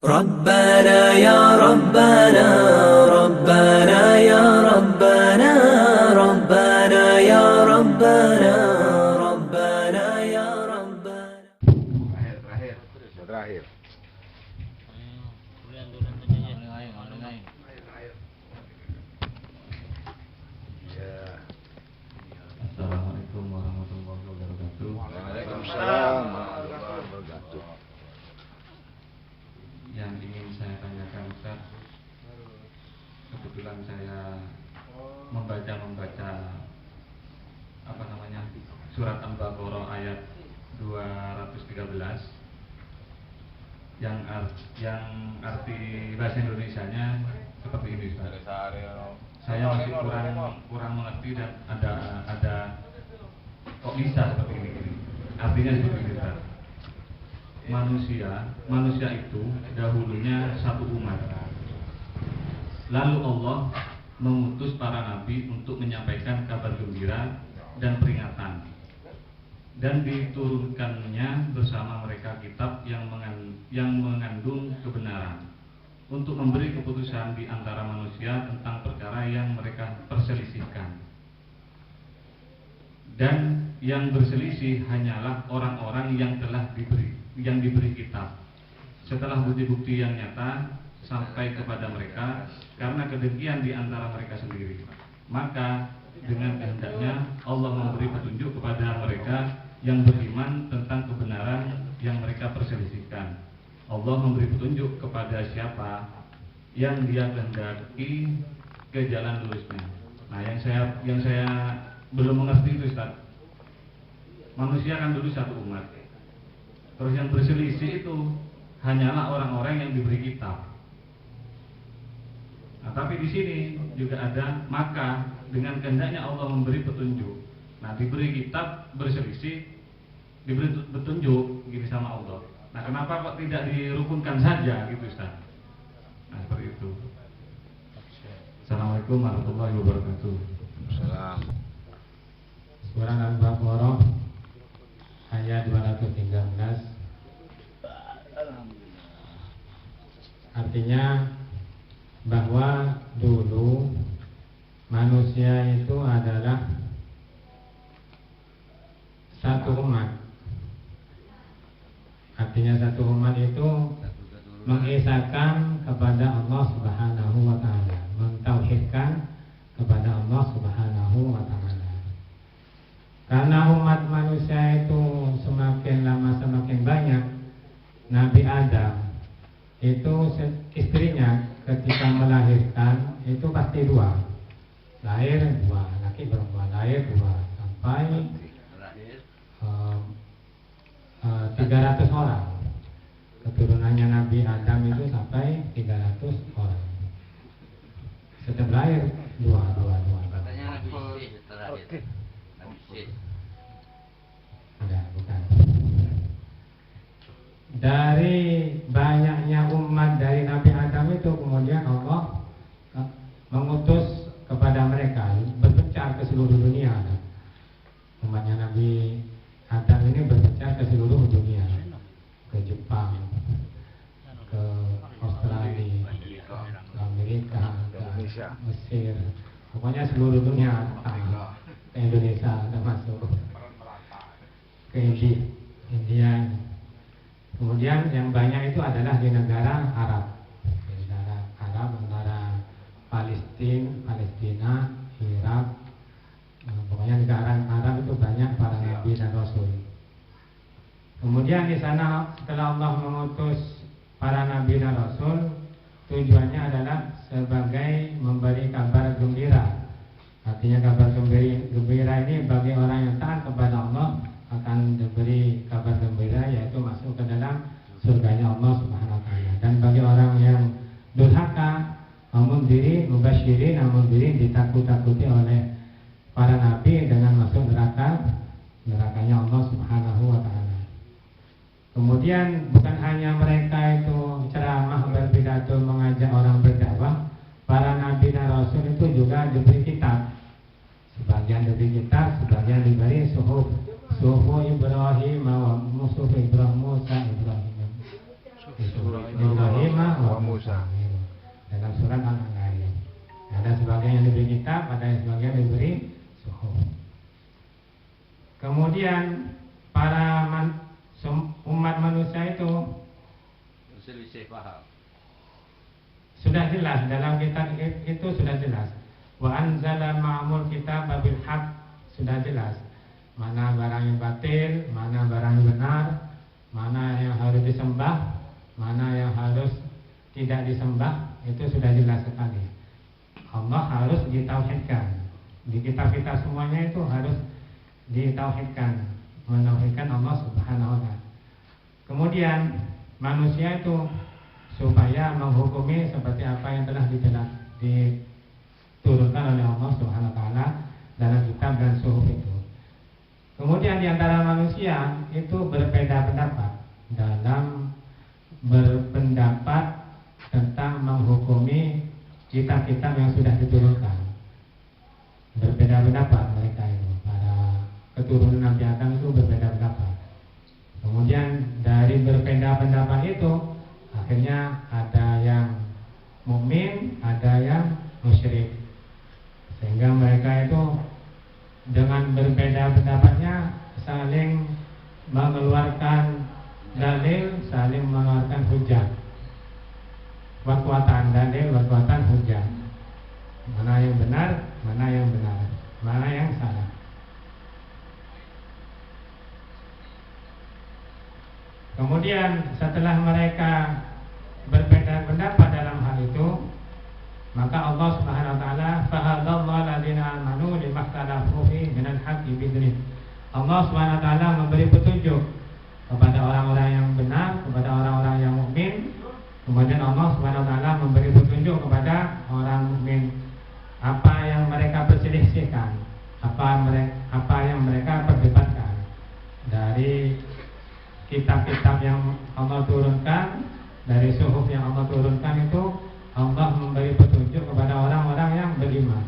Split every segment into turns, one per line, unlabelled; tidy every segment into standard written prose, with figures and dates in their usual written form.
ربنا يا ربنا ربنا يا ربنا ربنا يا ربنا ربنا يا ربنا.
Terakhir.
Assalamualaikum warahmatullahi wabarakatuh.
Waalaikumsalam warahmatullahi wabarakatuh.
Yang ingin saya tanyakan Ustaz, kebetulan saya membaca surat Al-Baqarah ayat 213 yang arti bahasa Indonesianya seperti ini Ustaz. Saya masih kurang mengerti dan ada kok bisa seperti ini. Artinya seperti ini Ustaz. Manusia itu dahulunya satu umat. Lalu Allah mengutus para nabi untuk menyampaikan kabar gembira dan peringatan. Dan diturunkannya bersama mereka kitab yang mengandung kebenaran untuk memberi keputusan di antara manusia tentang perkara yang mereka perselisihkan. Dan yang berselisih hanyalah orang-orang yang telah diberi kitab setelah bukti-bukti yang nyata sampai kepada mereka karena kedengkian di antara mereka sendiri. Maka dengan kehendaknya Allah memberi petunjuk kepada mereka yang beriman tentang kebenaran yang mereka perselisihkan. Allah memberi petunjuk kepada siapa yang Dia kehendaki ke jalan lurusnya. Nah, yang saya belum mengerti itu Ustaz. Manusia kan dulu satu umat. Terus yang berselisih itu hanyalah orang-orang yang diberi kitab. Nah, tapi di sini juga ada maka dengan kehendaknya Allah memberi petunjuk. Nah, diberi kitab berselisih, diberi petunjuk gitu sama Allah. Nah, kenapa kok tidak dirukunkan saja gitu Ustaz? Nah, seperti itu. Assalamualaikum warahmatullahi wabarakatuh.
Salam.
Surah Al-Baqarah ayat 213. Artinya bahwa dulu manusia itu adalah satu umat. Artinya satu umat itu mengesahkan kepada Allah Subhanahu wa taala, mentauhidkan kepada Allah Subhanahu wa taala. Karena umat manusia itu semakin lama semakin banyak, Nabi Adam itu istrinya ketika melahirkan itu pasti dua, lahir dua, laki perempuan lahir dua sampai 300 orang. Keturunannya Nabi Adam itu sampai 300 orang. Setiap lahir dua.
Katanya Nabi terakhir.
Ada, bukan. Dari banyaknya umat dari Nabi Adam itu kemudian Allah mengutus kepada mereka berpencar ke seluruh dunia. Umatnya Nabi Adam ini berpencar ke seluruh dunia, ke Jepang, ke Australia, ke Amerika, ke Mesir, pokoknya seluruh dunia, ke Indonesia termasuk, ke India. Kemudian yang banyak itu adalah di negara Arab, negara Palestina, Irak. Pokoknya negara Arab itu banyak para nabi dan rasul. Kemudian di sana setelah Allah mengutus para nabi dan rasul, tujuannya adalah sebagai memberi kabar gembira. Artinya kabar gembira ini bagi orang yang taat kepada Allah akan diberi kabar gembira, yaitu masuk ke dalam surganya Allah Subhanahu wa taala. Dan bagi orang yang durhaka, namun diri mubasyirin, namun diri ditakut-takuti oleh para nabi dengan masuk nerakanya Allah Subhanahu wa taala. Kemudian bukan hanya mereka itu ceramah, berpidato, mengajak orang berdakwah, para nabi dan rasul itu juga diberi kitab. Sebagian diberi kitab, sebagian diberi suhuf Ibrahim wa Musa Ibrahim.
Musa.
Dalam surat Al-Ankabut. Ada sebagian yang diberi kitab, ada yang sebagian diberi suhuf. Kemudian para umat manusia itu
Berselisih paham.
sudah jelas dalam kitab itu sudah jelas. Wa anzala ma'amul kitab bil haq, sudah jelas mana barang yang batil, mana barang yang benar, mana yang harus disembah, mana yang harus tidak disembah, itu sudah jelas sekali. Allah harus ditauhidkan. Di kitab-kitab semuanya itu harus ditauhidkan, menauhidkan Allah Subhanahu wa taala. Kemudian manusia itu supaya menghukumi seperti apa yang telah diturunkan oleh Allah Subhanahu wa taala dalam kitab dan suhuf itu. Kemudian di antara manusia itu berbeda pendapat dalam berpendapat tentang menghukumi kitab-kitab yang sudah diturunkan. Berbeda pendapat mereka itu, para keturunan Nabi Adam itu berbeda pendapat. Kemudian dari berbeda pendapat itu akhirnya ada yang mukmin, ada yang musyrik. Sehingga mereka itu dengan berbeda pendapatnya saling mengeluarkan dalil, saling mengeluarkan hujah. Wakwatan dalil, wakwatan hujah. Mana yang benar, mana yang benar, mana yang salah. Kemudian setelah mereka berbeda pendapat dalam hal itu, maka Allah Subhanahu wa taala fahadallahu alladziina aamanu limakhtalafu fihi minal haqqi bi'idhnih. Allah Subhanahu wa taala memberi petunjuk kepada orang-orang yang benar, kepada orang-orang yang mukmin. Kemudian Allah Subhanahu wa taala memberi petunjuk kepada orang mukmin apa yang mereka perselisihkan, apa yang mereka perdebatkan dari kitab-kitab yang Allah turunkan, dari suhuf yang Allah turunkan itu. Allah memberi petunjuk kepada orang-orang yang beriman.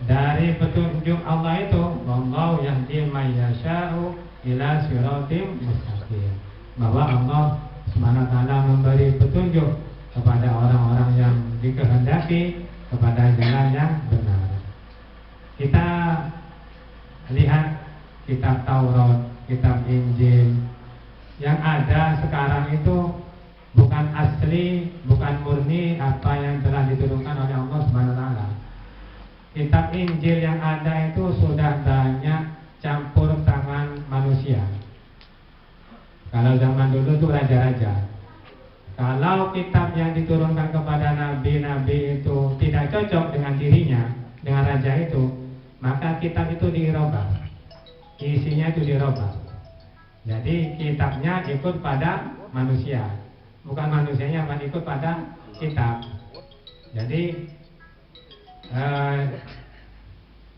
Dari petunjuk Allah itu, wallahu yahdi may yasha'u ila siratim mustaqim. Bahwa Allah Subhanahu wa taala memberi petunjuk kepada orang-orang yang dikehendaki kepada jalan yang benar. Kita lihat kitab Taurat, kitab Injil yang ada sekarang itu bukan asli, bukan murni apa yang telah diturunkan oleh Allah Subhanahu wa taala. Kitab Injil yang ada itu sudah banyak campur tangan manusia. Kalau zaman dulu itu raja-raja. Kalau kitab yang diturunkan kepada nabi-nabi itu tidak cocok dengan dirinya, dengan raja itu, maka kitab itu dirubah. Isinya itu dirubah. Jadi kitabnya ikut pada manusia, bukan manusianya yang ikut pada kitab. Jadi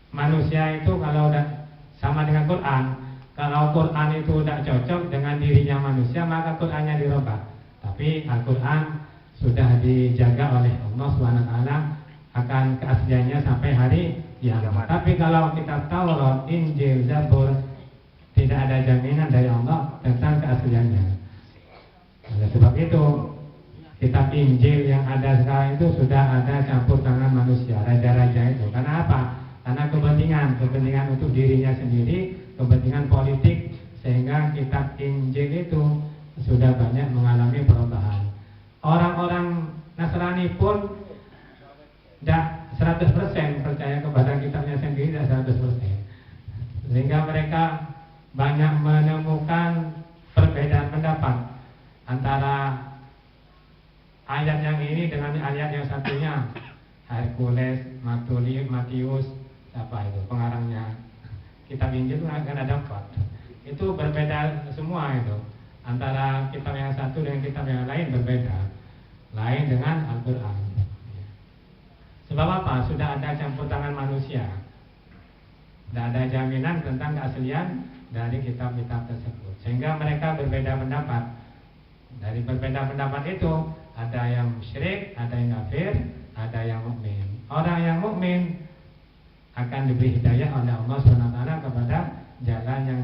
manusia itu kalau udah sama dengan Quran, kalau Quran itu udah cocok dengan dirinya manusia, maka Qurannya dirubah. Tapi Al-Quran sudah dijaga oleh Allah SWT akan keasliannya sampai hari kiamat. Tapi kalau kita Taurat, Injil, Zabur, tidak ada jaminan dari Allah tentang keasliannya. Oleh sebab itu, kitab Injil yang ada sekarang itu sudah ada campur tangan manusia, raja-raja itu. Karena apa? Karena kepentingan untuk dirinya sendiri, kepentingan politik, sehingga kitab Injil itu sudah banyak mengalami perubahan. Orang-orang Nasrani pun tidak 100% percaya kepada kitabnya sendiri, tidak 100%. Sehingga mereka banyak menemukan perbedaan pendapat antara ayat yang ini dengan ayat yang satunya. Hercules, Matius, apa itu pengarangnya kitab Injil itu akan ada 4. Itu berbeda semua itu. Antara kitab yang satu dengan kitab yang lain berbeda. Lain dengan Al-Quran. Sebab apa? Sudah ada campur tangan manusia. Tidak ada jaminan tentang keaslian dari kitab-kitab tersebut. Sehingga mereka berbeda pendapat. Dari berbeda pendapat itu, ada yang musyrik, ada yang kafir, ada yang mukmin. Orang yang mukmin akan diberi hidayah oleh Allah SWT kepada jalan yang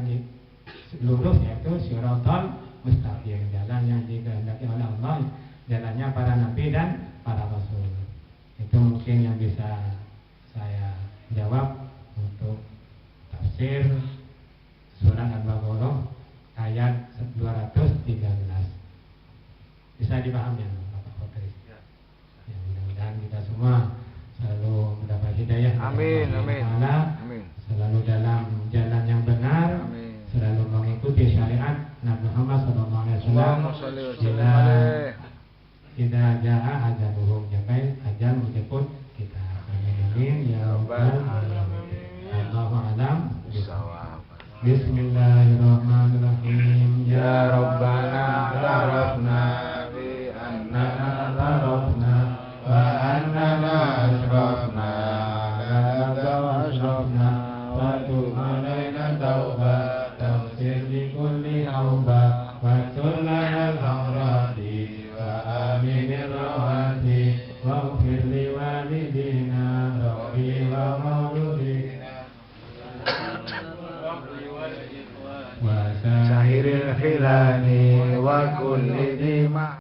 lurus, yaitu Shirathal Mustaqim, jalan 213. Bisa dipahami ya Bapak Khotri? Ya, mudah-mudahan kita semua selalu mendapat hidayah.
Amin, amin.
Ta'ala,
Amin.
selalu dalam jalan yang benar,
Amin.
selalu mengikuti syariat Nabi Muhammad SAW.
Allahumma sholli wa sallim alaih.
Tidak jaa ajaluhum, sampai ajal menjemput kita. Amin amin ya rabbal alamin. Allahu a'lam
Bisawab.
Bismillahirrahmanirrahim.
Ya Rabbana tarafna bi annana tarafna wa annana asrafna laka wa asrafna wa tub alaina tauba taghfir li kulli auba wa tullana al-amrati wa aminir rawati wa ufir li walidina rabbi wa mauludina wa sahiril khilani wa kulli dima